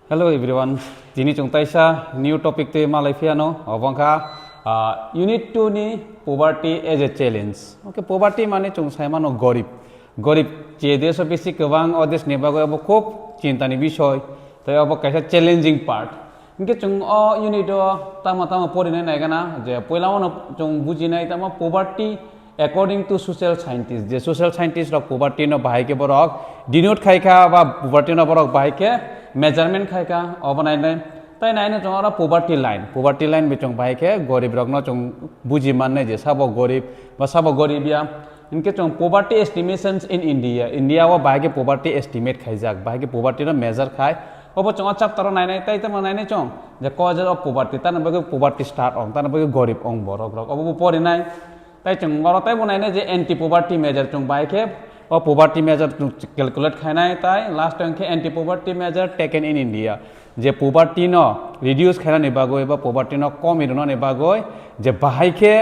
Hello everyone. Jini chung taisa new topic te Malaysiano obangka unit 2 ni poverty as a challenge. Okay, poverty mane chung saimano gorib. Gorib je deso bisi kewang odes nebago abo khop cinta ni bishoy. Tai abo kaisa challenging part. Inke chung unit tama porinai nai kana je poilamo chung bujinai tama poverty according to social scientists. Je social scientists rok poverty no bahai ke borok denote khai kha ba poverty no borok bahai ke measurement khai ka obanai nai tai nai na chong poverty line bichong bai ke gorib rok no chong buji manne je sabo gorib ba sabo goribia इनके चों poverty estimations in India वो बाहर के poverty estimate खाई जाग बाहर के poverty ना measure खाए वो बच्चों अच्छा तरह नाइने ताई तो नाइने चों जब causes of poverty ता ना बगे poverty start ऑंग ता ना बगे गरीब ऑंग बोरक रक अब वो पौरी नाइ ताई चों और ताई वो नाइने जे anti poverty measure चों बाहर के और poverty measure calculate खाई नाइ ताई last टाइम के anti poverty measure taken in India जे poverty नो reduce खाना निभागो एबा poverty नो कम इरोना निभागो जे बाहर के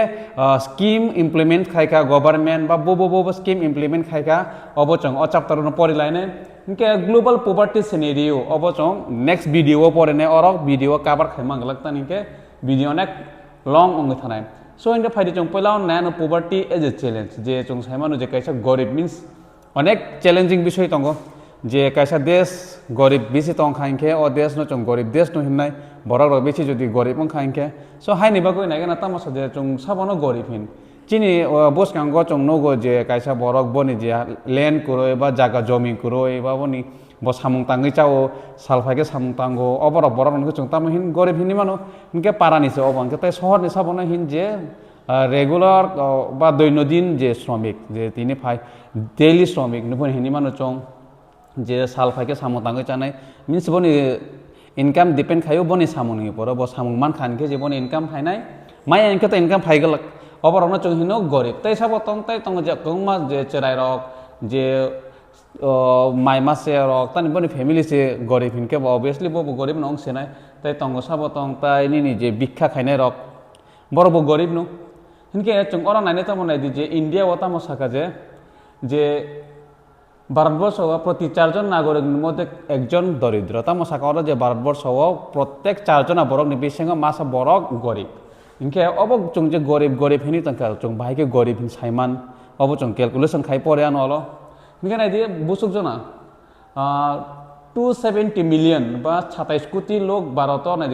scheme implement खाई का government बा बो scheme implement खाई का अब चों अच्छा तरह नो पौरी लाइने इनके global poverty scenario अब चों next video पौरे ने और video cover खाई मांग लगता नहीं के video ने long ओंगे था ना so इनके फायदे चों पहला nano poverty as a challenge जे चों साइमानो जे कैसा गरीब means अनेक challenging विषय तंगो जे कैसा देश गरीब बेसी तंग खाइंखे और देश नो चों गरीब देश नो हिन्नाय बरक रक बेसी जदि गरीब मन खाइंखे सो हाय निबा गय नायगना तामस जे चों साबनो गरीब हिन चिनि बोस कांगो चों नगो जे कैसा बरक बनि जे लैंड करो एबा जागा जमी करो एबा बनि ब सामुं तांगै चाओ सालफाके सामुं तांगो अबर बरक नखो चों ताम हिन गरीब हिनि मानो इनके पारानि से अबंके तै शहर नि साबनो हिन जे रेगुलर बा दैनन्दिन जे श्रमिक जे तिनि फाय डेली श्रमिक नुफोर हिनि मानो चों जे साल फाइके सामु तांगै चानाय मीन्स बनि इनकाम डिपेंड खायो बनि सामुनि पर ब सामु मान खानके जे बनि इनकाम फाइनाय माय इनके त इनकाम फाइगल अबरनो चों हिनो गरीब तै साबो तंग जे कंगमा जे चराय रक जे माय मासे रक तानि बनि फैमिली से गरीब हिनके ऑब्वियसली बो गरीब नंग सेनाय तै तंग साबो तंग ताय नि जे भिक्षा खायनाय रक बरबो गरीब नो हिनके चों अरा नायने त मनाय दि जे इंडिया वता मसाका जे ভারতবর্ষ প্রতি 4 জন নাগরিকের মধ্যে একজন দরিদ্র তামসা করে যে ভারতবর্ষ প্রত্যেক 4 জন বরক নি বিসঙ্গ মাসা বরক গরিব ইনকে অবক চং যে গরিব হিনি তংকা চং ভাইকে গরিব হিন সাইমান অব চং ক্যালকুলেশন খাই পরে আনো হলো ইনকে নাই দিয়ে বুসুক জনা 270 মিলিয়ন বা 27 কোটি লোক ভারত নাই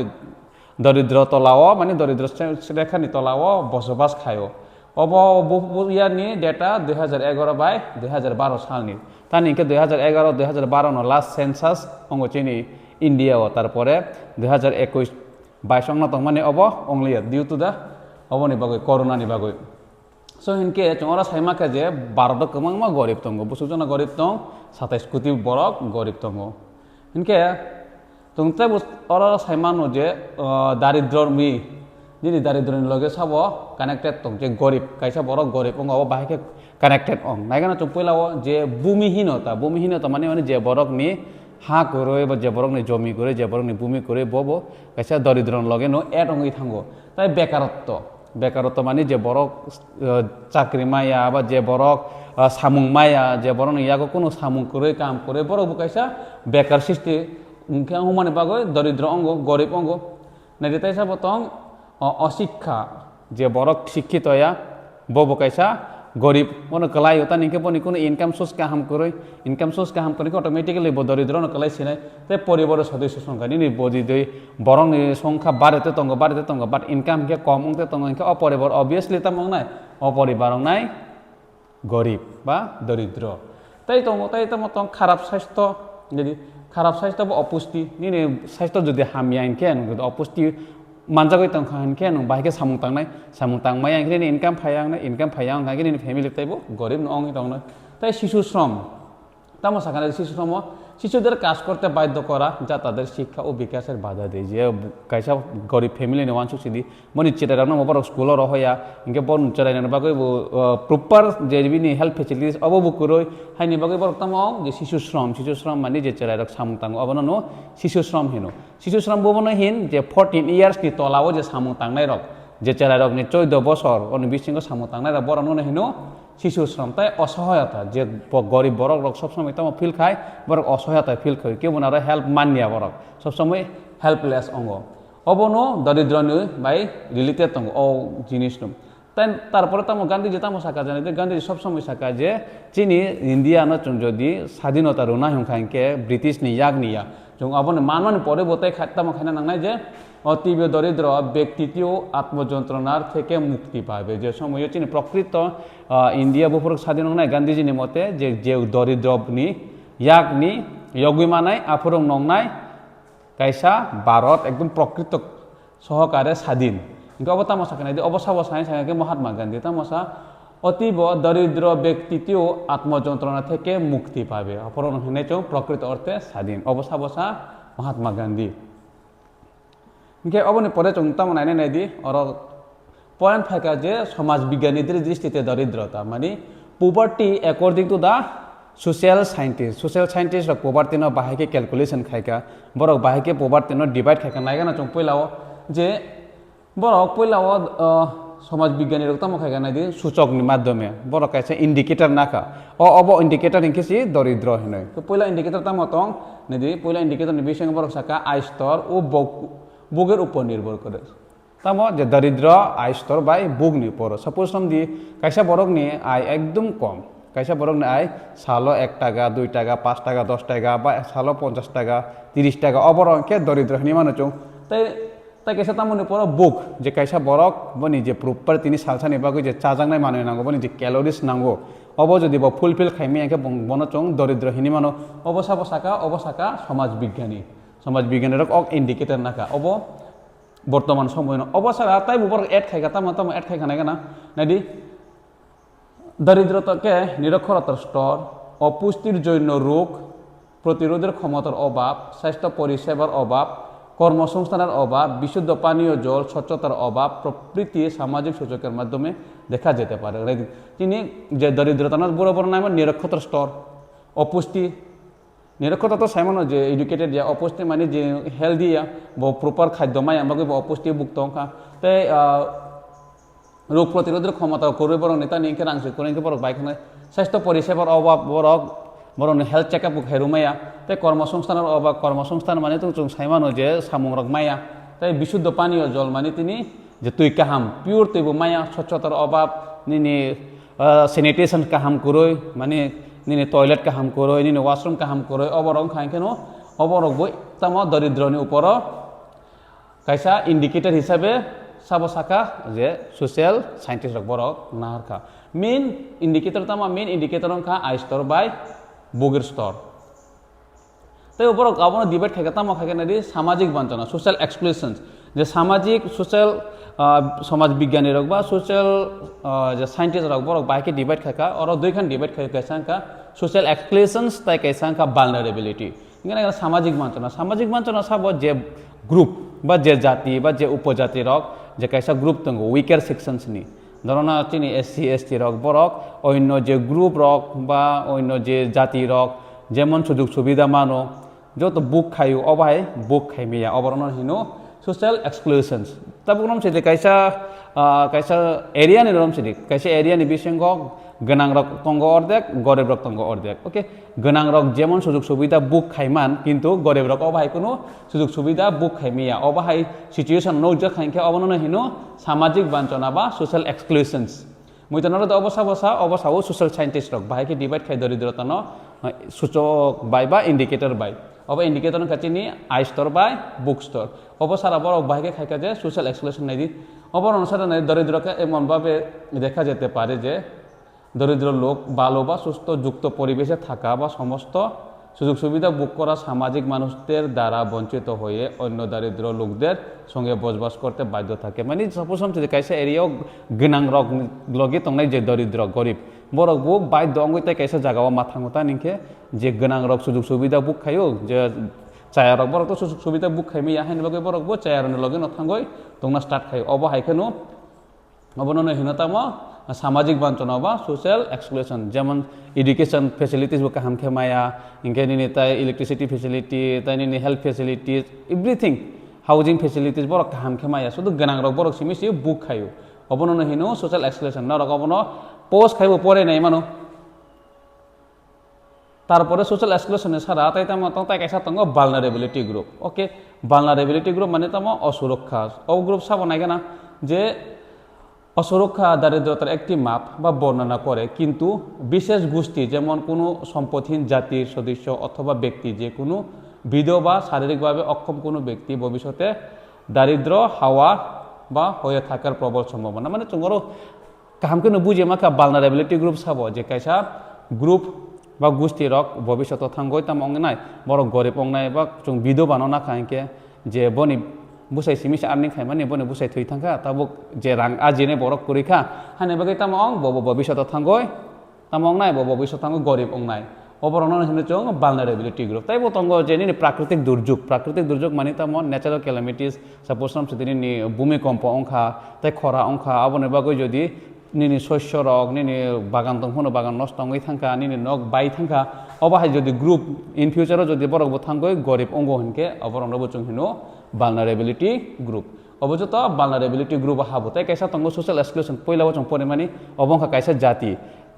দরিদ্র তলাও মানে দরিদ্র রেখানি তলাও বসবাস খায় अब यारनि डेटा 2011 बाय 2012 सालनि तानि के 2011 2012 नो लास्ट सेंसास अंगो चिनि इंडिया तारपरे 2021 22 अंगना तंग माने अब ओनली ड्यू टू द अबनि बागै कोरोना नि बागै सो इनके चंगरा साइमा के जे भारत कमांगमा गरीब तंगो बुसुजना गरीब तंग 27 कोटी बरक गरीब तंगो इनके तंगते और साइमानो जे दारिद्रमी जिनि दारिद्रनि लगे साबो कानेक्टेड तंग जे गरीब कैसा बरक गरीब अंग अब बाहायके कानेक्टेड अंग नायगाना चों पहिलाव जे भूमिहीनता माने जे बरक नि हा करे एबा जे बरक नि जमी करे जे बरक नि भूमि करे बबो कैसा दरिद्रन लगे नो एड अंगै थांगो ताय बेकारत्व माने जे बरक चाकरी माया बा जे बरक सामुं माया जे बरक नि यागो कोनो सामुं करे काम करे बरक कैसा बेकार सृष्टि उनके अंग माने बागो दरिद्र अंग गरीब अंग नायदे तायसा बतंग अशिक्षा जे बरक शिक्षित या बबो कैसा गरीब मन कलाई होता निके पनि कुन इनकम सोर्स काम करे अटोमेटिकली दरिद्र न कलाई सिनाय ते परिवार सदस्य संख्या नि बदि दै बरं नि संख्या बारेते तंग बाट इनकम के कम अंते तंग के अपरिवार ऑब्वियसली तमंग नाय अपरिवार नाय गरीब बा दरिद्र तै तम तंग खराब स्वास्थ्य यदि खराब स्वास्थ्य अपुष्टि नि स्वास्थ्य जदि हामिया इनके अपुष्टि मानजागै तंखान के नं बाहायके सामुं तांमाय आंखिनि इनकाम फायां आंखिनि फैमिली ताइबो गरीब नंग तंग ताই শিশু শ্রম তামসাখানে শিশুদের কাজ করতে বাধ্য করা যা তাদের শিক্ষা ও বিকাশের বাধা দেয় যে কাইসা গরিব ফ্যামিলি নে ওয়ানসু সিদি মনি চিটারানো মবার স্কুল রহয়া ইনকে বন চরাইনা বাগৈ প্রপার যে বিনি হেল্প ফ্যাসিলিটিস অববু করই হাইনি বাগৈ বর্তম যে শিশু শ্রম মানে যে চরাইরক সামুং তাং অবননো শিশু শ্রম ববনো হিন যে 14 ইয়ার্স नि তলাও যে সামুং তাংনাই রক যে চরাইরক नि 14 বছর অন বিসিঙ্গ সামুং তাংনাই রক বরনো হিনো শিশু শ্রম তাই অসহায়তা যে গরিব বরক রক সবসময় তামো ফিল খায় বরক অসহায়তা ফিল খায় কেউ আর হেল্প মানিয়া বরক সবসময় হেল্পলেস অঙ্গ অবনো দরিদ্রনি বাই রিলেটেড অঙ্গ ও জিনিস তাই তারপরে তামো গান্ধীজি তামো সাকা জানে যে গান্ধীজি সবসময় সাকা যে চিনি ইন্ডিয়ানো যদি স্বাধীনতা রুনা হিংখাইকে ব্রিটিশ নিয়াক নিয়া जों आबोनो मानमान পরবর্তীতে খাইতামো খাইনা নাংনাই যে অতীব দরিদ্র ব্যক্তিটিও আত্মযন্ত্রণার থেকে মুক্তি পাবে যে সময় চিনি প্রকৃত ইন্ডিয়া বুফুর স্বাধীন নাই গান্ধীজির মতে যে যে দরিদ্রনি ইয়াকনি ইয়গুমানাই আফুরং নংনাই কাইসা ভারত একদম প্রকৃত সহকারে স্বাধীন ইনকা অবতামো সাকানাই যে অবসা বসাই সাকাকে মহাত্মা গান্ধী তামসা অতীব দরিদ্র ব্যক্তিটিও আত্মযন্ত্রণা থেকে মুক্তি পাবে অপরণ হেনেচো প্রকৃত অর্থে স্বাধীন অবসা বসা মহাত্মা গান্ধী অবনি পরে চংতাম নাইনে নাইদি আর পয়েন্ট থাকা যে সমাজ বিজ্ঞানীদের দৃষ্টিতে দরিদ্রতা মানে poverty according to the social scientist poverty ন বাহাইকে ক্যালকুলেশন খাইকা বরক বাহাইকে পোভার্টি ন ডিভাইড খাইকা নাইগানা চং পয়লাও যে বরক পয়লাও সমাজ বিজ্ঞানী রক্তম খাইকা নাইদি সূচকনি মাধ্যমে বড় কাছে ইন্ডিকেটর নাকা অব ইন্ডিকেটর ইনকেসি দরিদ্র হেনে তো পয়লা ইন্ডিকেটর তাম তং নাইদি পয়লা ইন্ডিকেটর নি বিসঙ্গ বড় সাকা আয় স্তর ও বুগের উপর নির্ভর করে তাম যে দরিদ্র আয় স্তর বাই বুগ নি পর সাপোজ দি কাইসা বড়ক নি আয় একদম কম কাইসা বড়ক নি আয় সালো 1 টাকা 2 টাকা 5 টাকা 10 টাকা বা সালো 50 টাকা 30 টাকা অবরংকে দরিদ্র হেনি মানুষ তাই তাই কাইসা তামনি পর বুক যে কাইসা বরক বনি যে প্রপার তিনি সালসানি বাগৈ যে চাজাংনাই মানুষ নাঙ্গো বনি যে ক্যালোরিজ নাঙ্গো অব যদি ফুলফিল খাইমি একে বনচং দরিদ্র হিনি মানুষ অবসাকা সমাজ বিজ্ঞানীর অক ইন্ডিকেটর নাকা অব বর্তমান সময় অবসাকা তাই বুবর এড খাইকা তাম এড খাইকা নাইগা না নাইদি দরিদ্রতাকে নিরক্ষরতার স্তর অপুষ্টির জন্য রোগ প্রতিরোধের ক্ষমতার অভাব স্বাস্থ্য পরিষেবার অভাব কর্মসংস্থানের অভাব বিশুদ্ধ পানীয় জল স্বচ্ছতার অভাব প্রভৃতি সামাজিক সূচকের মাধ্যমে দেখা যেতে পারে তিনি যে দরিদ্রতা না বড় বড় নাম নিরক্ষরতার স্তর অপুষ্টি নিরক্ষরতা তো সাইমন যে এডুকেটেড যে অপুষ্টি মানে যে হেলদি প্রপার খাদ্য মাই আমাকে অপুষ্টি ভুক্ত তাই রোগ প্রতিরোধের ক্ষমতা করবে বরং নেতা নিয়ে রাংসে করে বড় বাইখানে স্বাস্থ্য পরিষেবার অভাব বরং হেলথ চেকআপ হেরুমাইয়া তাই কর্মসংস্থানের অভাব কর্মসংস্থান মানে তো সাইমানো যে সামুরক মায়া তাই বিশুদ্ধ পানীয় জল মানে তিনি যে তুই কাহাম পিওর তৈব মায়া স্বচ্ছতার অভাব নিনি স্যানিটেশন কাহাম করই মানে নিনি টয়লেট কাহাম করই নিনি ওয়াশরুম কাহাম করই অবরং খাই কেন অবরক বই তাম দরিদ্রনি উপর কাইসা ইন্ডিকেটর হিসাবে সাবসাকা যে সোশ্যাল সাইন্টিস্ট বরক নাহারখা মেইন ইন্ডিকেটর তামা মেইন ইন্ডিকেটর খা আই স্তর বাই বুগের স্তর তাই উপর আপনার ডিবেট খাইকা তামা খাইকা নাইদি সামাজিক বঞ্চনা সোশ্যাল এক্সক্লুশন যে সামাজিক সোশ্যাল সমাজ বিজ্ঞানী রক বা সোশ্যাল যে সাইন্টিস্ট রক বরক বাইকে ডিবেট খাইকা আর দুইখান ডিবেট খাই কাইসাঙ্কা সোশ্যাল এক্সক্লুশনস তাই কাইসাঙ্কা ভালনারেবিলিটি এখানে সামাজিক বঞ্চনা সাব যে গ্রুপ বা যে জাতি বা যে উপজাতি রক যে কাইসা গ্রুপ দङ উইকার সেকশনস নি ধরনা চিনি SC ST রক বরক অন্য যে গ্রুপ রক বা অন্য যে জাতি রক যেমন সুযোগ সুবিধা মানো যত বুক খাইও অবাই বুক খাইমিয়া অবরণ হিনো সোশ্যাল এক্সক্লুশনস তারপর রমছে যে কাইসা এরিয়া নি রমছে কাইসা এরিয়া নি বিসঙ্গ গোনাं রক তঙ্গ অর্ধেক গরিব রক তঙ্গ অর্ধেক ওকে গোনাं রক যেমন সুযোগ সুবিধা বুক খাইমান কিন্তু গরিব রক অবাই কোনো সুযোগ সুবিধা বুক খাইমিয়া অবাই সিচুয়েশন নৌজ খাইকে অবনন হিনো সামাজিক বঞ্চনা বা সোশ্যাল এক্সক্লুশনস মুইতনর অবসাও সোশ্যাল সাইন্টিস্ট রক বাহাইকে ডিভাইড খাই দরিদ্রতা ন সূচক বাই বা ইন্ডিকেটর বাই অবা ইন্ডিকেটর কাচিনি আই স্তর বাই বুক স্তর অবসার আবার বাহাইকে খাইকা যে সোশ্যাল এক্সক্লুশন নাই দি অবর অনুসারে দরিদ্রকে এমনভাবে দেখা যেতে পারে যে দরিদ্র লোক ভালো বা সুস্থ যুক্ত পরিবেশে থাকা বা সমস্ত সুযোগ সুবিধা বুক করা সামাজিক মানুষদের দ্বারা বঞ্চিত হয়ে অন্য দারিদ্র লোকদের সঙ্গে বসবাস করতে বাধ্য থাকে মানে সাপোজ যে কাইসা এরিয়াও গোনাं রক লগে তংনাই যে দরিদ্র গরিব বরক বুক বাধ্য অঙ্গইতে কাইসা জাগাও মাথাঙ্গতা নিকে যে গোনাं রক সুযোগ সুবিধা বুক খাইও যে চায়া রক বরক তো সুযোগ সুবিধা বুক খাইমি আহেন লগে বরক বো চায়ারনি লগে নথাঙ্গই তংনা স্টার্ট খাই অব হাইখানো অবনন হীনতাম সামাজিক বঞ্চনা বা সোশ্যাল এক্সক্লুশন যেমন এডুকেশন ফেসিলিটিস বুকা হামখে মায়া ইনকে নিনি তাই ইলেকট্রিসিটি ফেসিলিটি তাই নিনি health facilities everything housing facilities বরক হামখে মায়া শুধু গোনাं রক বরক সিমিসি বুক খাইও অবনন হীন সোশ্যাল এক্সক্লুশন না রক অবন পোস্ট খাইব পরে নাই মানো তারপরে সোশ্যাল এক্সক্লুশন ছাড়া তাই তাম তাই কাইসা তঙ্গ vulnerability group okay vulnerability group মানে তাম অসুরক্ষা ও গ্রুপ সাব নাই না যে অসুরক্ষা দারিদ্রতার একটি মাপ বা বর্ণনা করে কিন্তু বিশেষ গোষ্ঠী যেমন কোনো সম্পদহীন জাতির সদস্য অথবা ব্যক্তি যে কোনো বিধবা শারীরিকভাবে অক্ষম কোনো ব্যক্তি ভবিষ্যতে দারিদ্র হওয়া বা হয়ে থাকার প্রবল সম্ভাবনা মানে তোমারও কাহামকে বুঝে মাখা ভালনারেবিলিটি গ্রুপ সাব যে কাইসা গ্রুপ বা গোষ্ঠী রক ভবিষ্যতে থাঙ্গই তাম অংনাই বড় গরিব অংনাই বা जों বিধবা না খাইকে যে বনি বুসাই সিমিস আর্নিং খাই মানে বনি বুসাই থই থাঙ্কা তাবো যে রাং আজিনে বরক করিখা হানে বাগै তাম অং ভবিষ্যতে থাঙ্গই তাম অংনাই ভবিষ্যতে থাঙ্গ গরিব অংনাই অবরণ হিনে চং ভালনারেবিলিটি গ্রুপ তাই বতঙ্গ যে নি প্রাকৃতিক দুর্যোগ মানে তাম ন্যাচারাল ক্যালামিটিস সাপোজ নাম সেদিন ভূমিকম্প অংখা তাই খরা অংখা আবনে বাগै যদি নিনি শস্য রক নিনি বাগান দंखनो বাগান নষ্ট হই থাঙ্কা নিনি নক বাই থাঙ্কা অবাহাই যদি গ্রুপ ইন ফিউচারও যদি বরকবো থাঙ্গই গরিব অঙ্গ হিনকে অবরণবো চং হিনো ভালনারেবিলিটি গ্রুপ অবজত ভালনারেবিলিটি গ্রুপ হাবো তাই কাইসা তঙ্গ সোশ্যাল এক্সক্লুশন পয়লাবো চং পরিমাণি অবংখা কাইসা জাতি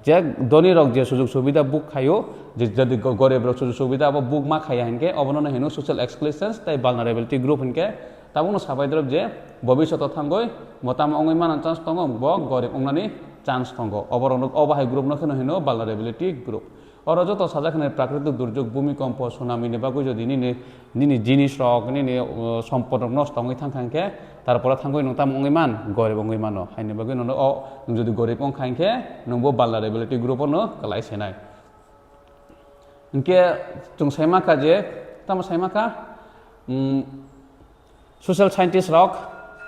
যে ধনী রক যে সুযোগ সুবিধা বুক খাইও যে যদি গরিব রক সুযোগ সুবিধা আবার বুক মা খাইয়া হিনকে অবনন হিনো সোশ্যাল এক্সক্লুশনস তাই ভালনারেবিলিটি গ্রুপ হিনকে তাবুনো সাবাইদ্রব যে ভবিষ্যতে থাঙ্গই মতাম অঙ্গই মান চান্স দङ ব গরিব অংনানি চান্স দङ অবরণ অবাহাই গ্রুপ নখেনো হিনো ভালনারেবিলিটি গ্রুপ অর যত সাজাখানের প্রাকৃতিক দুর্যোগ ভূমিকম্প সুনামি বাগৈ যদি নিনি জিনিস রক নিনি সম্পদ নষ্ট হই থাঙ্কাঙ্কে তারপরে থাঙ্গই নতাম অঙ্গই মান গরিব অঙ্গই মান হাইনি বাগৈ নন অ যদি গরিব অং খাইকে নংবো ভালনারেবিলিটি গ্রুপও ন কলাই সেনাই ইনকে जों साइमाका जे ताम साइमाका सोशल साइंटिस्ट रक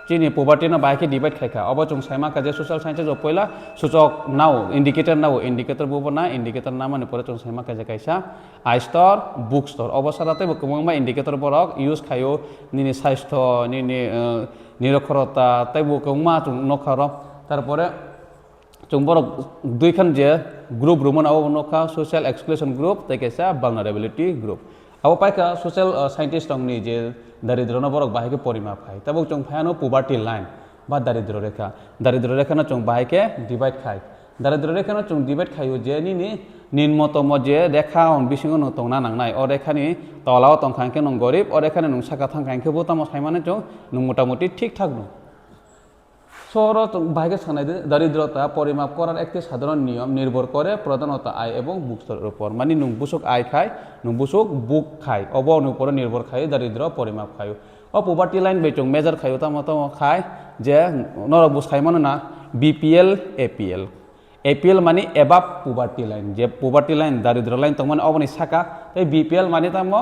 चीनी पोवर्टी ना बाइके डिवाइड खाइखा अब जों साइमाका जे सोशल साइंटिस्ट पहिला सूचक नाव इंडिकेटर बुबो ना इंडिकेटर ना माने परे जों साइमाका जे काइसा आई स्टार बुक स्टार अबसाराते बकमंगमा इंडिकेटर बरक यूज खायो निनि स्वास्थ्य निनि निरक्षरता ताइ बकमंगमा जों नखर तारपरे जों बरक दुइखान जे ग्रुप रुमन अब नखा सोशल एक्सक्लूशन ग्रुप ताइ काइसा भालनारेबिलिटी ग्रुप अब पाइका सोशल साइंटिस्ट रंगनि जे दारिद्र बरक बाहायके परिमाप खाय तब जों फायानो पभार्टी लाइन बा दारिद्र रेखा ना जों बाहायके डिवाइड खाय दारिद्र रेखा ना जों डिवाइड खायो जे निनि निम्नतम जे रेखा बिसिङो नो तंना नांनाय अ रेखानि तलाव तंखांके नं गरीब अ रेखानि नं साका थांखांके बो तम साइमाने जों नं मोटामुटी ठीक ठाक नं শহর বাহিকে সানাই দারিদ্রতা পরিমাপ করার একটি সাধারণ নিয়ম নির্ভর করে প্রধানত আয় এবং বুকস্তরের উপর মানে নুংবুসুক আয় খায় নুংবুসুক বুক খায় অবন উপরে নির্ভর খায় দারিদ্র পরিমাপ খায় ও পভার্টি লাইন বেচং মেজার খায় তামত খায় যে নরবুস খায় মানে না বিপিএল এপিএল মানে এবাব পভার্টি লাইন যে পভার্টি লাইন দারিদ্র লাইন তখন অবনি সাকা তাই বিপিএল মানে তাম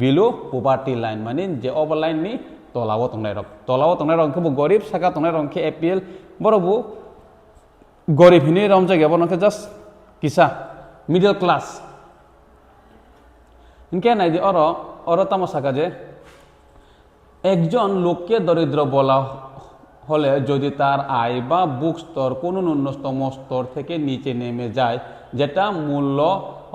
বিলো পভার্টি লাইন মানে যে অব লাইননি তলাও তংনাই রংকে গরিব সাকা তংনাই রংকে এপিএল বরবু গরিব হিনি রম জায়গা বনকে জাস্ট কিসা মিডল ক্লাস ইনকে নাই যে অর তাম সাকা যে একজন লোককে দরিদ্র বলা হলে যদি তার আয় বা বুক স্তর কোনো ন্যূনতম স্তর থেকে নিচে নেমে যায় যেটা মূল্য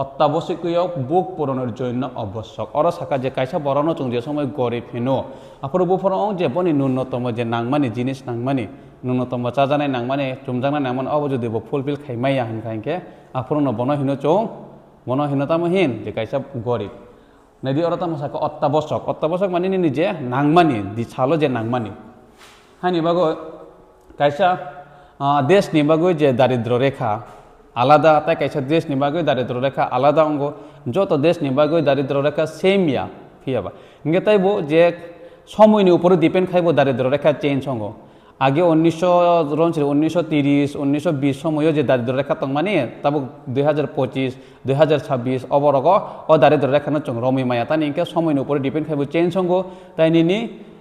অত্যাবশ্যকীয় বুক পূরণের জন্য আবশ্যক অর সাকা যে কাইসা বরানো চং যে সময় গরিব হিনো আপনি বুফর অং যে বনি ন্যূনতম যে নাংমানি জিনিস নাংমানি ন্যূনতম চাজানাই নাংমানি চুমজানাই নাংমান অব যদি ফুলফিল খাইমাইয়া হানখাইকে আপন বন হিনো চং বন হিনতাম হিন যে কাইসা গরিব নদী অর তাম সাকা অত্যাবশ্যক মানে নিজে নাংমানি দি ছালো যে নাংমানি হানি বাগৈ কাইসা দেশ নিবাগৈ যে দারিদ্র রেখা আলাদা তাই কাইসা দেশ নিবাগৈ দারিদ্র রেখা আলাদা অঙ্গ যত দেশ নিবাগৈ দারিদ্র রেখা সেমিয়া ফিয়াবা ইনকে তাইব যে সময়নি উপরে ডিপেন্ড খাইব দারিদ্র রেখা চেঞ্জ অঙ্গ আগে 1930 1920 সময়ও যে দারিদ্র রেখা তং মানে তাবো 2025 2026 অবরগ ও দারিদ্র রেখা না চং রমি মায়া তানি ইনকে সময়নি উপরে ডিপেন্ড খাইব চেঞ্জ অঙ্গ তাই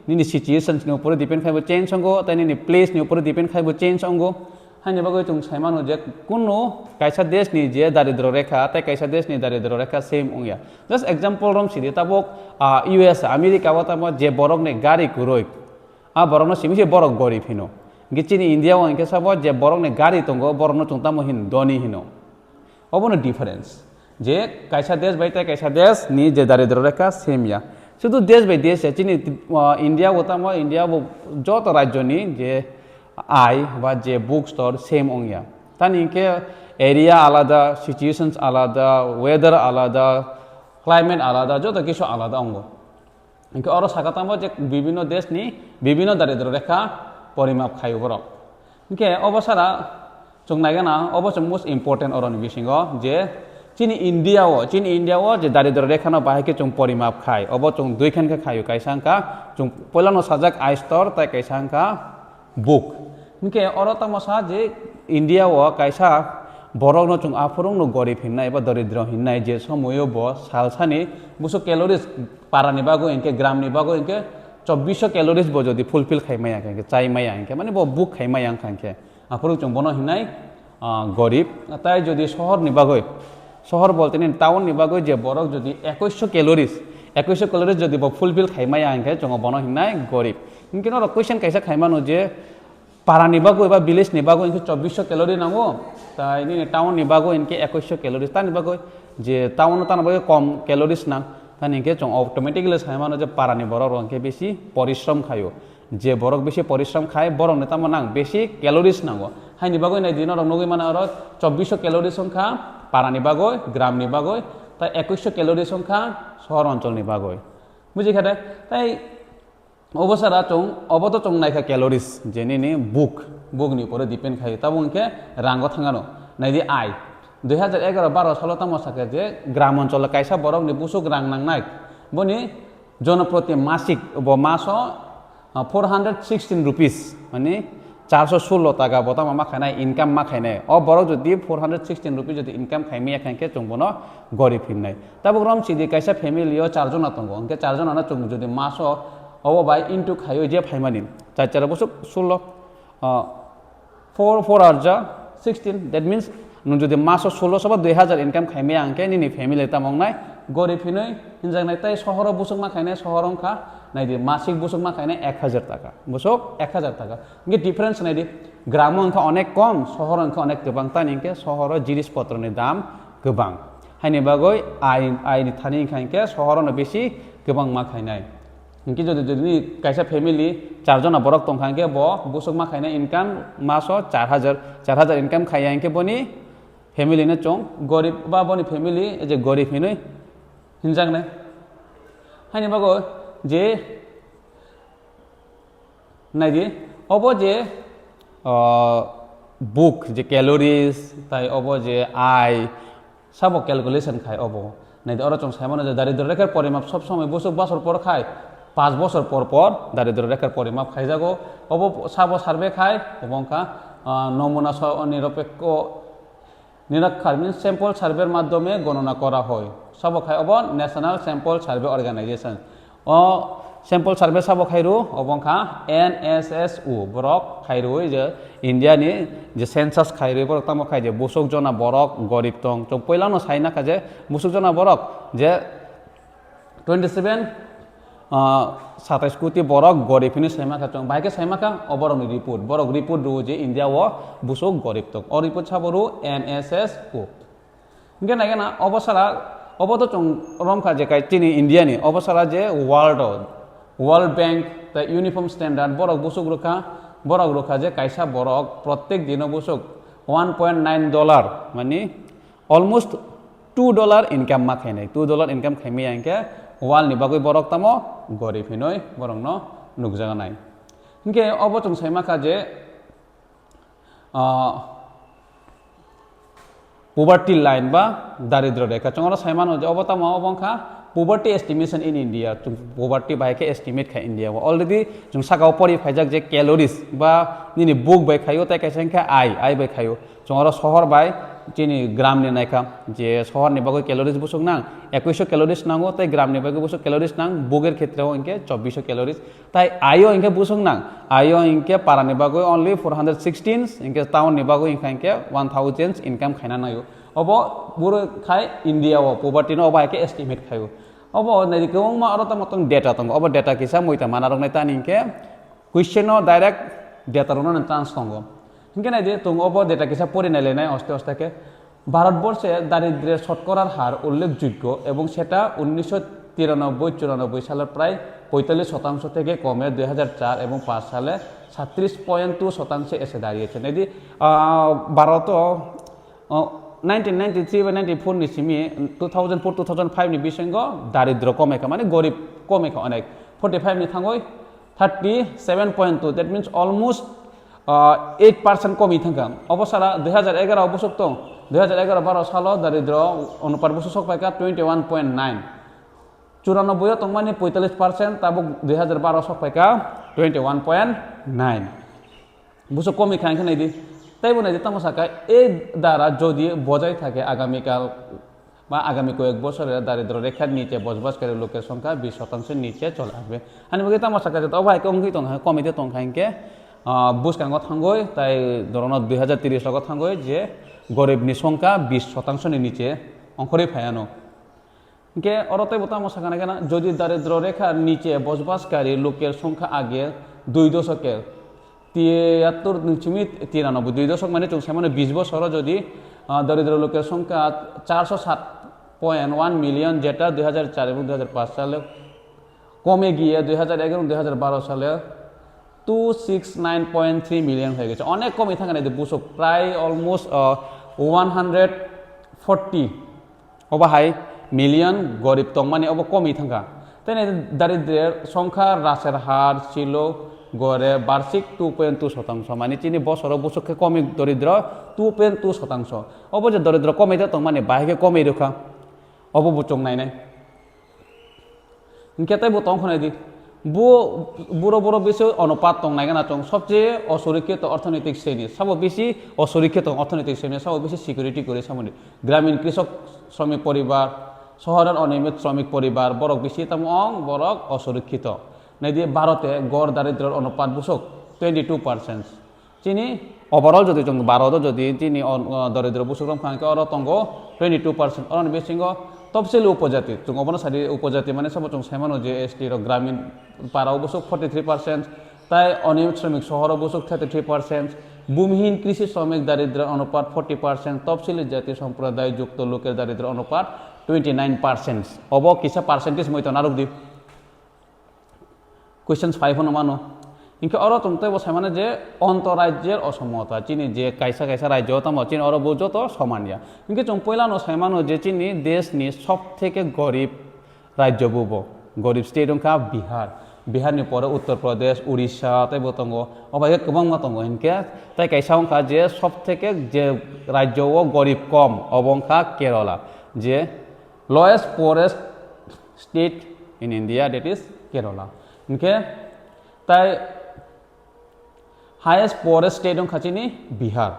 নিনি সিচুয়েশনनि উপরে ডিপেন্ড খাইব চেঞ্জ অঙ্গ তাই নিনি প্লেসनि উপরে ডিপেন্ড খাইব চেঞ্জ অঙ্গ हानि बागै जों साइमानो जे कुनो काइसा देशनि जे दारिद्र रेखा ताइ काइसा देशनि दारिद्र रेखा सेम उंया जस्ट एग्जांपल रम सिदि ताबक यूएस अमेरिका वा ताम जे बरकने गारि कुरोय बरकनो सिमिसे बरक गरीब हिनो गिचिनि इंडिया वा इनके सब जे बरकने गारि तंगो बरकनो चंता महिन धनी हिनो अबनो डिफरेंस जे काइसा देश बाय ताइ काइसा देश नि जे दारिद्र रेखा सेमया शुधु देश बाय देश चिनि इंडिया वा ताम इंडिया जत राज्यनि जे आय बा जे बुक स्टोर सेम अंगिया তানি ইনকে এরিয়া আলাদা, সিচুয়েশনস আলাদা, ওয়েদার আলাদা, ক্লাইমেট আলাদা, যত কিছু আলাদা অঙ্গ ইনকে অর সাকাতাম যে বিভিন্ন দেশ নি বিভিন্ন দারিদ্র রেখা পরিমাপ খাই বরক ইনকে অবসারা চং নাইগানা অবশ্য মোস্ট ইম্পর্টেন্ট অরনি বিসিঙ্গ যে চিনি ইন্ডিয়াও যে দারিদ্র রেখানো বাহাইকে চং পরিমাপ খাই অব চং দুইখানকে খাইও কাইসাংকা চং পয়লানো সাজাক আইস্তর তাই কাইসাংকা বুক ইনকে অর তামসা যে ইন্ডিয়াও কাইসা বরকনো চং আফরংনো গরিব হিন্নাই বা দরিদ্র হিন্নাই যে সময়ও ব সালসানি বুসো ক্যালোরিজ পারানি বাগো ইনকে গ্রামনি বাগো ইনকে 2400 ক্যালোরিজ ব যদি ফুলফিল খাইমাই আঁকে চাইমাই আঁকে মানে ব বুক খাইমাই আঁকে আফরং চং বন হিন্নাই গরিব তাই যদি শহর নিবাগই শহর বলতে নিন টাউন নিবাগই যে বরক যদি 2100 ক্যালোরিজ যদি ফুলফিল খাইমাই আঁকে চং বন হিন্নাই গরিব কিন্তু কুয়েশন কাইসা খাইমানো যে পাড়া নিবাগো বা ভিলেজ নিবাগো ইনকে 2400 ক্যালোরি নামো তাই নি টাউন নিবাগো ইনকে 2100 ক্যালোরিজ তা নিবাগো যে টাউন তানবাগো কম ক্যালোরিজ না তা নিকে চং অটোমেটিক্যালি খাইমানো যে পাড়ানি বরক রংকে বেশি পরিশ্রম খাইও যে বরক বেশি পরিশ্রম খায় বরং নেতাম নাং বেশি ক্যালোরিজ নাঙ্গো হাই নিবাগই নাই দিন নগৈ মানে আর 2400 ক্যালোরি সংখ্যা পাড়া নিবাগই গ্রাম নিবাগই তাই 2100 ক্যালোরি সংখ্যা শহর অঞ্চল নিবাগই বুঝি খাতে তাই অবসারা চং অবত চং নাইখা ক্যালোরিজ যেনি নি বুকনি উপরে ডিপেন্ড খাই তাবো ইনকে রাঙ্গ থাঙানো নাইদি আই 2011-12 সাল তামসাকে যে গ্রাম অঞ্চল কাইসা বরক নি বুসুক রাং নাংনাই বনি জনপ্রতি মাসিক মাস 416 रुपीस মানে 416 টাকা বতা মামা খাইনাই ইনকাম মা খাইনাই বড় যদি 416 रुपीस যদি ইনকাম খাইমি এখানকে চংবন গরিব হিননাই তাবো রম সিদি কাইসা ফ্যামিলিও 4 জন আতঙ্গ অঙ্কে 4 জন আনা চং যদি মাস বাই ইনটু খাইও যে ফাইমানি 4 বছর 16 4 আর যা 16 দ্যাট মিন্স নুন যদি মাস 16 সব 2000 ইনকাম খাইমি আঙ্কে নিনি ফ্যামিলি তামংনাই গরিব হিনই হিনজাংনাই তাই শহর বুসুক মা খাইনাই শহর অংখা নাইদি মাসিক বুসুক মা খাইনাই 1000 টাকা বুসুক 1000 টাকা ইনকে ডিফারেন্স নাইদি গ্রাম অংখ অনেক কম শহর অংখ অনেক গোবাং তা নিকে শহর জিনিসপত্রনি দাম গোবাং হাইনি বাগৈ আইনি থানি খাইকে শহরনো বেশি গোবাং মা খাইনাই ইনকে যদি কাইসা ফ্যামিলি 4 জন বরক তংখাंके ब बुसुक मा खाइना इनकाम मासो 4000 इनकाम खाइया इनके बनी फैमिली ने चों गरीब बा बनी फैमिली जे गरीब हिनै हिनजांने हाइनि बागो जे नाइदि अब जे बुक जे कैलोरीज ताई अब जे आय सब कैलकुलेशन खाय अब नाइदि अर चों साइमनो जे दारिद्र रेखार परिमाप सब समय बुसुक बছর পর खाय 5 বছর পর দারিদ্র রেখার পরিমাপ খাই যাগো অব সাবো সার্ভে খায় অবংকা নমুনা নিরপেক্ষ নিরীক্ষা মিন্স স্যাম্পল সার্ভের মাধ্যমে গণনা করা হয় সব খাই of National Sample Survey Organisation sample survey সব খাইরু অবংকা NSSU বরক খাইরু যে ইন্ডিয়ানি যে সেন্সাস খাইরু বরক তামো খাই যে বুসুক জনা বরক গরিব তং চং পয়লানো সাইনা কাজে বুসুক জনা বরক যে 27 27 কোটি বরক গরিবনি সাইমাকা চং বাইকে সাইমাকা অবরংনি রিপোর্ট রু যে ইন্ডিয়া ও বুসুক গরিব তক অ রিপোর্ট সাবরু NSSU ইনকে নাইনা অবসারা অবত চং রমখা যে কাই চিনি ইন্ডিয়ানি অবসারা যে ওয়ার্ল্ড ব্যাংক তা ইউনিফর্ম স্ট্যান্ডার্ড বরক বুসুক রুখা যে কাইসা বরক প্রত্যেক দিন বুসুক $1.9 মানে অলমোস্ট $2 ইনকাম মা খাইনাই $2 ইনকাম খাইমি আঙ্কে ওয়াল নিবাগৈ বরক তামো গরিব হিনই বরং ন নুকজাগা নাই ইনকে অবচং সাইমাকা যে পভার্টি লাইন বা দারিদ্র রেখা চংরা সাইমানো যে অবতামো অবংখা poverty estimation in India poverty বাইকে এস্টিমেট খাই ইন্ডিয়া অলরেডি जों সাগাও পরি ফাইজাক যে ক্যালোরিজ বা নিনি বুক বাই খাইও তাই কাইসাংখা আই বাই খাইও চংরা শহর বাই চিনি গ্রাম নি নাইখা যে শহর নিবাগৈ ক্যালোরিজ বুসুক নাং 2100 ক্যালোরিজ নাঙ্গো তাই গ্রাম নিবাগৈ বুসুক ক্যালোরিজ নাং বুগের ক্ষেত্রেও ইনকে 2400 ক্যালোরিজ তাই আইও ইনকে বুসুক নাং আইও ইনকে পারা নিবাগৈ অনলি 416 ইনকে টাউন নিবাগৈ ইনকে 1000 ইনকাম খাইনা নাইও अब बुरो खाय इंडिया पोवर्टी नो बाइके एस्टिमेट खायो अब नदि गोबां मा अरता मतन डेटा दं अब डेटा किसा मोइता मानारं नाय तानिके क्वेश्चन डायरेक्ट डेटा रनो चान्स दं इनके नायदि दं अब डेटा किसा परिनाय लेनाय अस्ते अस्ते ভারতবর্ষে দারিদ্র্যের শতকরার হার উল্লেখযোগ্য এবং সেটা 1993-94 সালের প্রায় 45% থেকে কমে 2004 এবং 5 সালে 37.2% এসে দাঁড়িয়েছে। এদি ভারত 1993 বা 94 नि सिमी 2004-2005 नि बिसंग दारिद्र कमेखा माने गरिब कमेखा अनेक 45 नि थांगय 37.2 that means almost 8% कमी थांगा अबसारा 2011 बसक दं 2011-12 साल दारिद्र अनुपात बसक सकपायका 21.9 94 तंग माने 45% ताबो 2012 सकपायका 21.9 बसक कमी खांखा नायदि তাই বলে যেতাম সাকা এই দ্বারা যদি বজায় থাকে আগামীকাল বা আগামী কয়েক বছরে দারিদ্র রেখার নিচে বসবাসকারী লোকের সংখ্যা 20% নিচে চলে আসবে আমি বলি তাম সাকা যেত অভাই কমকি তং কমিতে তং খাইকে বুসকাঙ্গ থাঙ্গই তাই ধরুন 2030 লগত থাঙ্গই যে গরিবনি সংখ্যা 20% নিচে অঙ্করে ফায়ানো কে অরতে বতাম সাকা না যদি দারিদ্র রেখার নিচে বসবাসকারী লোকের সংখ্যা আগে 2 দশকের 73.93 2 দশক মানে চলছে মানে 20 বছর যদি দরিদ্র লোকের সংখ্যা 407.1 মিলিয়ন যেটা 2004 এবং 2005 সালে কমে গিয়ে 2011 এবং 2012 সালে 269.3 মিলিয়ন হয়ে গেছে অনেক কমই থাকে না বুঝো প্রায় অলমোস্ট 140 অবা হাই মিলিয়ন গরিব তং মানে অব কমই থাকা তাই দারিদ্রের সংখ্যা হ্রাসের হার ছিল গড়ে বার্ষিক 2.2% মানে চিনি বছর বছরকে কমে দরিদ্র 2.2% অবশ্য দরিদ্র কমে যেত মানে বাহিকে কমে রেখা অববুচং নাই নাই কেতাই বতং খনাই দি বুড়ো বুড়ো বেশি অনুপাত তং নাই না চং সবচেয়ে অসুরক্ষিত অর্থনৈতিক শ্রেণী সব বেশি অসুরক্ষিত অর্থনৈতিক শ্রেণী সব বেশি সিকিউরিটি করে সামনে গ্রামীণ কৃষক শ্রমিক পরিবার শহরের অনিয়মিত শ্রমিক পরিবার বরক বেশি তাম অং বরক অসুরক্ষিত নাই দিয়ে ভারতে গড় দারিদ্রের অনুপাত বুঝক 22% চিনি ওভারঅল যদি চং ভারত যদি চিনি দরিদ্র বুসুকরম খাঙ্কে অর তঙ্গ 22% অরন বেসিঙ্গ তফসিলি উপজাতি চং অবন সারি উপজাতি মানে সব চং সেমানো যে এসটি র গ্রামীণ পাড়াও বুসুক 43% তাই অনিয়মিত শ্রমিক শহর বুসুক 33% ভূমিহীন কৃষি শ্রমিক দারিদ্রের অনুপাত 40% তফসিলি জাতি সম্প্রদায় যুক্ত লোকের দারিদ্র অনুপাত 29% অব কিসা পার্সেন্টেজ মইতো নারক দ্বীপ কুয়েশন 5 মানো ইনকে অর তমতে বসায় মানে যে অন্তরাজ্যের অসমতা চিনি যে কাইসা কাইসা রাজ্য তাম চিনি অর বুঝো তো সমানিয়া ইনকে চং পয়লানো সাইমানো যে চিনি দেশনি সব থেকে গরিব রাজ্য বুব গরিব স্টেট অংখা বিহারনি পরে উত্তরপ্রদেশ উড়িষ্যা তাই বতঙ্গ অবাই গোबां মাতঙ্গ ইনকে তাই কাইসা অংখা যে সব থেকে যে রাজ্য ও গরিব কম অবংখা কেরালা যে lowest forest state in India that is Kerala ইনকে তাই হাইয়েস্ট পোরেস্ট স্টেট অংখা চিনি বিহার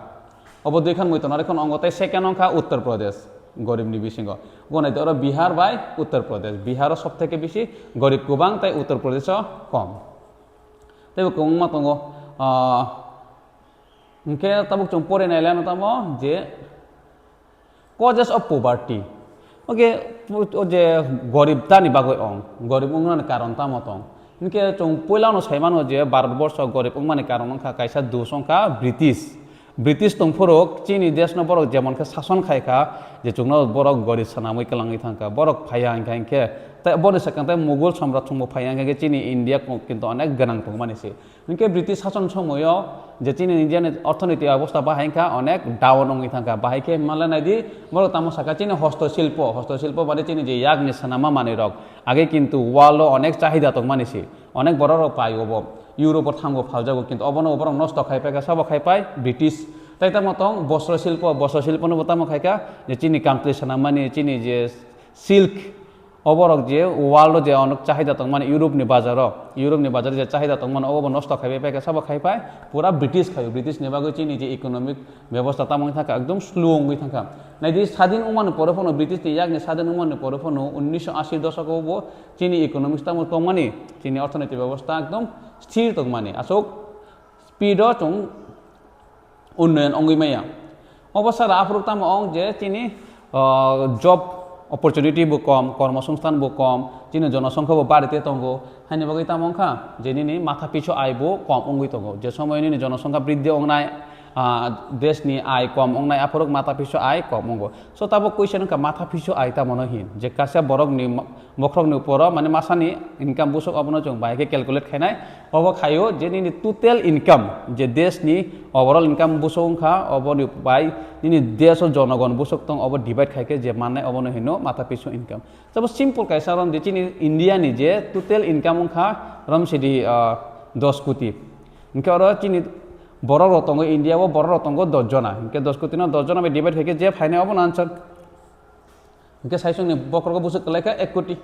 অব দুইখান মইতন আর এখন অঙ্গ তাই সেকেন্ড অংখা উত্তরপ্রদেশ গরিবনি বিসিঙ্গ গনাইতে ওরা বিহার বাই উত্তরপ্রদেশ বিহারও সব থেকে বেশি গরিব গোबां তাই উত্তরপ্রদেশও কম তাই গোबां মাতঙ্গ ইনকে তাবুক চং পরে নাইলানো তাম যে কজেস অফ পভার্টি ওকে যে গরিবতানি বাগৈ অং গরিব উংনানি কারণ তামতং ইনকে চং পয়লানো সাইমানো যে ভারতবর্ষ গরিব উংমানি কারণ অংখা কাইসা দুসংখ্যা ব্রিটিশ তংফরক চিনি দেশ ন বরক যেমনকে শাসন খাইখা যে চুংনো বরক গরিব সানামৈ কলাঙ্গি থাকা বরক ফাইয়া আংখাইকে তাই বনে সেখান তাই মুঘল সম্রাট সময় ফাইয়া আংখাইকে চিনি ইন্ডিয়া কিন্তু অনেক গোনাং তং মানিছে ইনকে ব্রিটিশ শাসন সময়ও যে চিনি ইন্ডিয়ান অর্থনৈতিক অবস্থা বাহাইখা অনেক ডাউন অঙ্গি থাকা বাহাইকে মালে নাই দি বড় তামো সাকা চিনি হস্তশিল্প মানে চিনি যে ইয়াগনি সানামা মানে রক আগে কিন্তু ওয়ার্ল্ডও অনেক চাহিদা তং মানিছে অনেক বড় পাই হব ইউরোপর থাঙ্গো ফালজাগো কিন্তু অবন অবরং নষ্ট খাই পাইকা সব খাই পাই ব্রিটিশ তাই তার মতন বস্ত্রশিল্প নবতামো খাইকা যে চিনি কান্ট্রি সানামানি চিনি যে সিল্ক অবরক যে ওয়ার্ল্ড যে অনেক চাহিদা তং মানে ইউরোপনি বাজারে যে চাহিদা তং মানে অব নষ্ট খাইবে পাইকা সব খাই পাই পুরা ব্রিটিশ নেবাগৈ চিনি যে ইকোনমিক ব্যবস্থা তামং থাকা একদম স্লো অঙ্গি থাকা নাই যে স্বাধীন উমান পরফনো ব্রিটিশ ইয়াগনি স্বাধীন উমান পরফনো 1980 দশক চিনি ইকোনমিক্স তামো তং মানে চিনি অর্থনৈতিক ব্যবস্থা একদম স্থির তং মানে আসক স্পিড চং উন্নয়ন অঙ্গিমাইয়া অবস্থা আফরুক তাম অং যে চিনি জব অপরচুনিটি বো কম কর্মসংস্থান বো কম চিনি জনসংখ্যা বো বাড়িতে তঙ্গো হাইনি বাকি তাম অংখা যে নিনি মাথা পিছু আয় বো কম অঙ্গি তঙ্গো যে সময় নিনি জনসংখ্যা বৃদ্ধি অংনায় देशनि आय कम अंनाय आफोरक माथा पिसु आय कम अंगो सो ताबो क्वेश्चन का माथा पिसु आय ता मनो हिन जे कासे बरकनि मखरकनि ऊपर माने मासानि इनकाम बुसक अबनो जों बायके कैलकुलेट खायनाय अब खायो जे नि टोटल इनकाम जे देशनि ओवरऑल इनकाम बुसंखा अबनि बाय नि देश जनगण बुसक तंग अब डिवाइड खायके जे माने अबनो हिनो माथा पिसु इनकाम जब सिंपल कायसा रन दिचिनि इंडिया नि जे टोटल इनकाम खा रमसिदि 10 कोटी इनके और चिनि बरक रतंग इंडिया वो बरक रतंग 10 जना इनके 10 कोटी न 10 जना में डिवाइड खायके जे फाइने अब आंसर इनके साइसंनि बकरक बुसक लायका 1 कोटी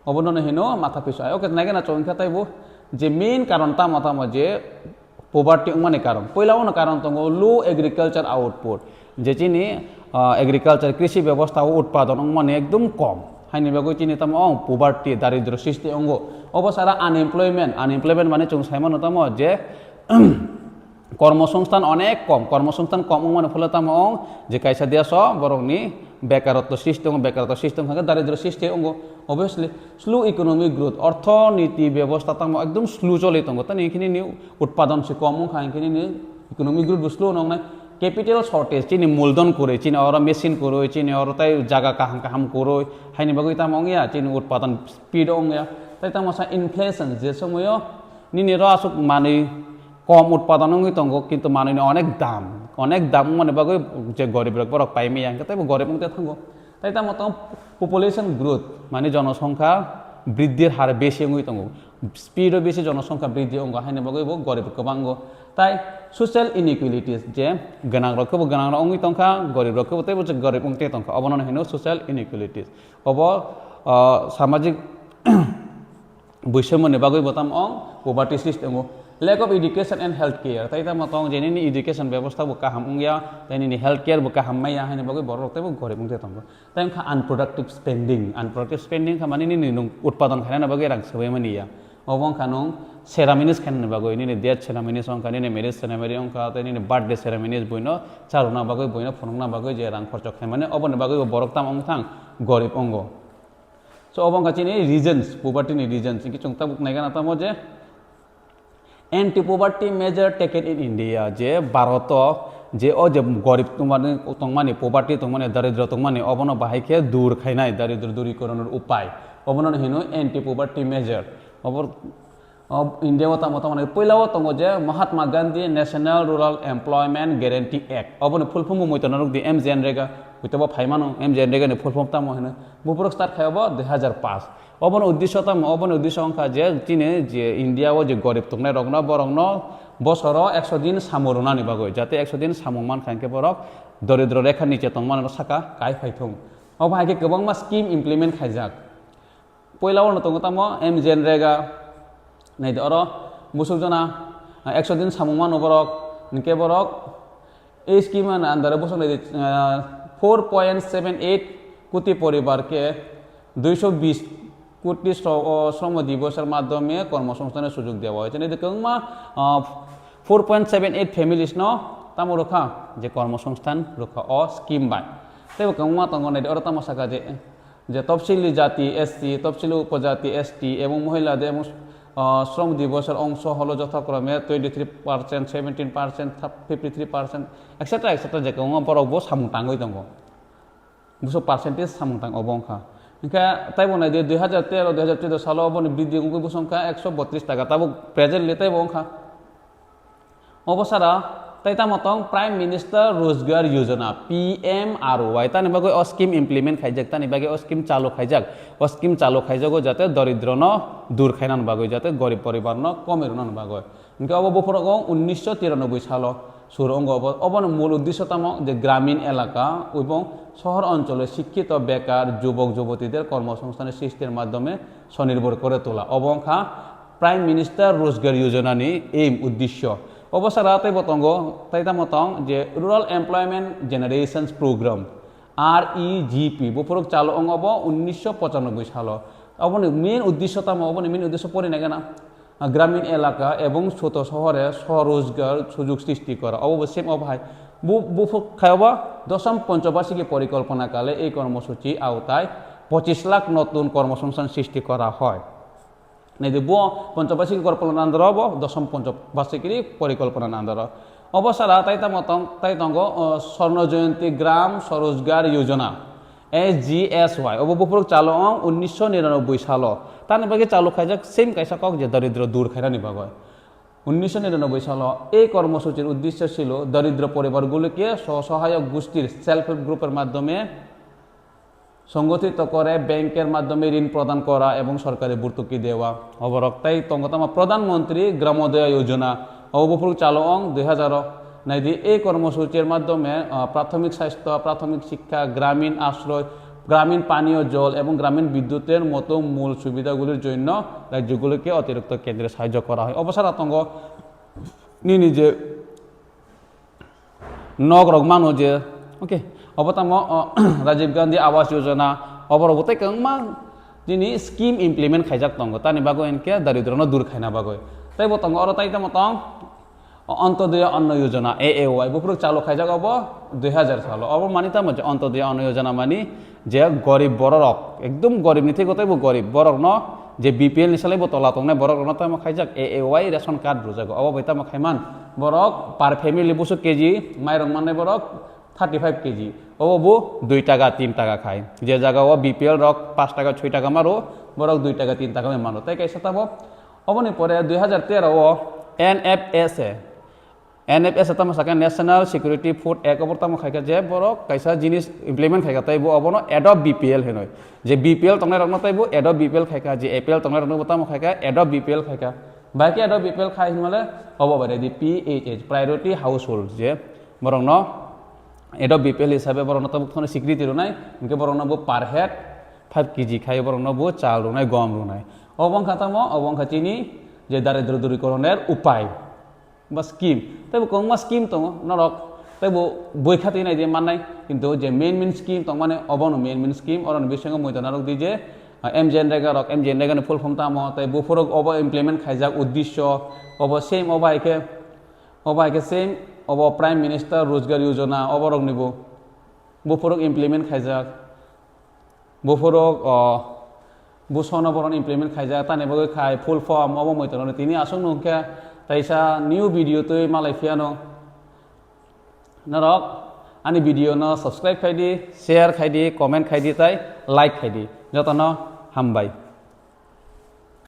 अबनो हिनो माथा पिसु आय ओके नायगे ना चोंखा ताइबो जे मेन कारण ता माथा मजे पोवर्टी माने कारण पहिलावनो कारण तंगो लो एग्रीकल्चर आउटपुट जेचिनि एग्रीकल्चर कृषि व्यवस्था उत्पादन माने एकदम कम हाइनि बागो चिनि तम पोवर्टी दारिद्र सृष्टि अंगो अबसारा अनएमप्लयमेंट माने जों साइमन तम जे কর্মসংস্থান অনেক কম কর্মসংস্থান কম মানে ফলে তাম যে কাইসা দেশ বরংনি বেকারত্ব সৃষ্টি বেকারত্ব সৃষ্টি থাকে দারিদ্র সৃষ্টি অঙ্গ অবভিয়াসলি স্লো ইকোনমিক গ্রোথ অর্থনীতি ব্যবস্থা তাম একদম স্লো চলে তঙ্গ তাই এইখিনি নি উৎপাদন সে কম খাইখিনি নি ইকোনমিক গ্রোথ স্লো নং নাই ক্যাপিটাল শর্টেজ চিনি মূলধন করে চিনি ওরা মেশিন করে চিনি ওরা তাই জায়গা কাহাম কাহাম করে হাইনি বাগৈ তাম অঙ্গিয়া চিনি উৎপাদন স্পিড অঙ্গিয়া তাই তাম ইনফ্লেশন যে সময় নিনি রাসুক মানে কম উৎপাদন তঙ্গ কিন্তু মানুষ অনেক দাম মানে বাগৈ যে গরিব বরক পাইমি আঙ্কে তাই গরিব থাকবো তাই তার মতো পপুলেশন গ্রোথ মানে জনসংখ্যা বৃদ্ধির হার বেশি তঙ্গ স্পিডও বেশি জনসংখ্যা বৃদ্ধি অঙ্গ হাইনে বাগৈ গরিব গোবাঙ্গ তাই সোশ্যাল ইনইকুয়ালিটিস যে গোনাং রকবো গোনাং অঙ্গি তংখা গরিব রকবো তাই গরিব অঙ্গে তংখা অবনন হেন সোশ্যাল ইনইকুয়ালিটিস অব সামাজিক বৈষম্যনি বাগৈ বতাম অং পভাर्टी system lack of education and health care tai ta matong jenini education ব্যবস্থা bu kaham ungya tai ni health care bu kaham maya hani bagai borok tai bu gore bungte tong tai kha unproductive spending kha mani ni nung utpadon khana bagai rang sabai mani ya obong khanung ceremonies khan bagai ni death ceremonies ong kha ni marriage ceremony ong kha tai ni birthday ceremonies boino charuna bagai boino phonongna bagai je rang khorchok khai mane obon bagai borok tam ong thang gorib ongo so obong kha chini reasons poverty ni reasons ki chungta buk naiga na tamo je anti poverty measure taken in India जे भारत जे जे गरीब तंगमानी poverty तंगमानी दारिद्र तंगमानी अबनो बाहायके दूर खायनाय दारिद्र दूरीकरणर उपाय अबनो हिनो एंटी पोवर्टी मेजर अबर इंडिया मता माने पहिलाव तंगो जे Mahatma Gandhi national rural employment guarantee act अबनो फुल फॉर्म मैतनरुक दि एमजेएनरेगा उतबा फाइमानो एमजेएनरेगा ने फुल फॉर्म तामो हिनो बुपुरक स्टार्ट खायबो 2005 अबन उद्देश्यता अबन उद्देश्य अंका जे तिने जे इंडिया जे गरीब तंगनाय रगना बरंगनो बसर 100 दिन सामरुना नि बागै जाते 100 दिन साममान खानके बरक दरिद्र रेखा नीचे तंगमान साका काय फायथं अब हाके गोबां मा स्कीम इमप्लिमेंट खायजाक पहिलाव तंगताम एमजेएनरेगा नै अर मुसुकजना 100 दिन साममान बरक निके बरक ए स्कीम अंदर बसक 4.78 कोटी परिवार के 220 कोटी श्रम दिवसের মাধ্যমে কর্মসংস্থানের সুযোগ দেওয়া হয়েছে এই দেখুন 4.78 ফ্যামিলিজ ন তাম রখা যে কর্মসংস্থান রখা অ স্কিম বাই তাই কংমা তঙ্গনে আর তাম সাকা যে তফসিলি জাতি এসসি তফসিলি উপজাতি এসটি এবং মহিলাদের এবং শ্রম দিবসের অংশ হলো যথাক্রমে 23%, 17%, 53%, এক্সেট্রা এক্সেট্রা যে কংমা পরব সামুটাঙ্গই দङ বুঝো পার্সেন্টেজ সামুটাং অবংখা इनका तब 2013-2014 साल बृद्धि संख्या 132 टाका तब प्रेजेंट लेते अंखा अवसरा तैता मतंग प्राइम मिनिस्टर रोजगार योजना PMROY तानि बागै स्कीम इमप्लिमेंट खाइजाक तानि बागै स्कीम चालू खाइजागो जाते दरिद्र न दूर खाइनान बागै जाते गरीब परिवार न कमेरुनान बागै इनका अब बफरक 1993 साल सुर अंग अबन मूल उद्देश्यतम जे ग्रामीण एलाका এবং শহর অঞ্চলে শিক্ষিত বেকার যুবক যুবতীদের কর্মসংস্থানের সৃষ্টির মাধ্যমে স্বনির্ভর করে তোলা অবংখা প্রাইম মিনিস্টার রোজগার যোজনা নি এইম উদ্দেশ্য অবসরাতে বতঙ্গ তাইতা মতং যে rural employment generations programme REGP বফরক চালু অঙ্গ 1995 সাল অবন মেন উদ্দেশ্যতম অবন মেন উদ্দেশ্য পড়ে না কেনা গ্রামীণ এলাকা এবং ছোট শহরে স্বরোজগার সুযোগ সৃষ্টি করা অবশ্যই অভায় বুফক খায়বা দশম পঞ্চবার্ষিকী পরিকল্পনাকালে এই কর্মসূচি আওতায় 25 লাখ নতুন কর্মসংস্থান সৃষ্টি করা হয় নাই যে বো পঞ্চবার্ষিক পরিকল্পনা আন্দর হব দশম পঞ্চবার্ষিকী পরিকল্পনা আন্দর অবসারা তাই তঙ্গ স্বর্ণ জয়ন্তী গ্রাম স্বরোজগার যোজনা SGSY অবপুরক চালু 1999 সাল তার বাকি চালু খাইজাক সেম কাইসা কক যে দরিদ্র দূর খাইরা নিবাগ 1999 সাল এই কর্মসূচির উদ্দেশ্য ছিল দরিদ্র পরিবারগুলিকে স্বসহায়ক গোষ্ঠীর সেলফ হেল্প গ্রুপের মাধ্যমে সংগঠিত করে ব্যাংকের মাধ্যমে ঋণ প্রদান করা এবং সরকারি ভর্তুকি দেওয়া অবরক্তাই তঙ্গতামা প্রধানমন্ত্রী গ্রামোদয় যোজনা অবপুরক চালু 2000 নাইদি এই কর্মসূচির মাধ্যমে প্রাথমিক স্বাস্থ্য প্রাথমিক শিক্ষা গ্রামীণ আশ্রয় গ্রামীণ পানীয় জল এবং গ্রামীণ বিদ্যুতের মতো মূল সুবিধাগুলির জন্য রাজ্যগুলিকে অতিরিক্ত কেন্দ্রে সাহায্য করা হয় অবসর আতঙ্ক নিজে নগরক মানুষ যে ওকে অবতাম রাজীব গান্ধী আবাস যোজনা অবরগতাই কংমা যিনি স্কিম ইমপ্লিমেন্ট খাইজাক তঙ্গ তানি বাগো এনকে দারিদ্র দূর খাইনা বাগৈ তাই বতঙ্গ অর তাই মতং অন্তোদয় অন্ন যোজনা AAY বুপুর চালু খাইজাক অব 2000 সাল অব মানিতাম যে অন্তোদয় অন্ন যোজনা মানি যে গরিব বড়রক একদম গরিব নিথে গতাই গরিব বড়ক ন যে BPL নিসালাই তলা তংনাই বড়ক ন তাই খাইজাক AAY রেশন কার্ড রুজাগ অব বৈতা খাইমান বড়ক পার ফ্যামিলি বুসু কেজি মাইরং মানে বড়ক 35 কেজি অবু 2 টাকা 3 টাকা খায় যে জায়গা ও BPL রক 5 টাকা 6 টাকা মারো বড়ক 2 টাকা 3 টাকা মারো তাই কাইসা তাব অবনি পরে 2013 ও NFS তাম সাকা ন্যাশনাল সিকিউরিটি ফুড এক অবর তাম খাইকা যে বড়ক কাইসা জিনিস ইমপ্লিমেন্ট খাইকা তাই অবন এডপ BPL হেনয় যে BPL তংনাই রকম তাইব এডপ BPL খাইকা যে APL তংনাই রকম তাম খাইকা এডপ BPL খাইকা বাকি এডপ BPL খাই হিমালে হব পারে দি PHH প্রায়োরিটি হাউস হোল্ড যে বরং ন এডপ BPL হিসাবে বরং তাম স্বীকৃতি নাই ইনকে বরং বো পার হেড 5 কেজি খাই বরং বো চাল রুনাই গম রুনাই অবংখা চিনি যে দারিদ্র দূরীকরণের উপায় বা স্কিম তাই কংমা স্কিম তো নরক তাই বই খাতি নাই যে মানাই কিন্তু যে মেন স্কিম তো মানে অবন মেন স্কিম অরন বিসঙ্গ মইতা নারক দি যে MGNREGA রক MGNREGA ফুল ফর্ম তাম তাই বুফরক অব ইমপ্লিমেন্ট খাইজাক উদ্দেশ্য অব সেম অবাইকে সেম অব প্রাইম মিনিস্টার রোজগার যোজনা অবরক নিব বুফরক ইমপ্লিমেন্ট খাইজাক বুফরক বুসনবরণ ইমপ্লিমেন্ট খাইজাক তানেবগৈ খাই ফুল ফর্ম অব মইতা তিনি আসং নংকে তাইসা নিউ ভিডিও তুই মালয়েशियानो नरक आनी भिडियो न सब्सक्राइब खाइदी शेयर खाइदी कमेंट खाइदी ताई लाइक खाइदी जतन हामबाय।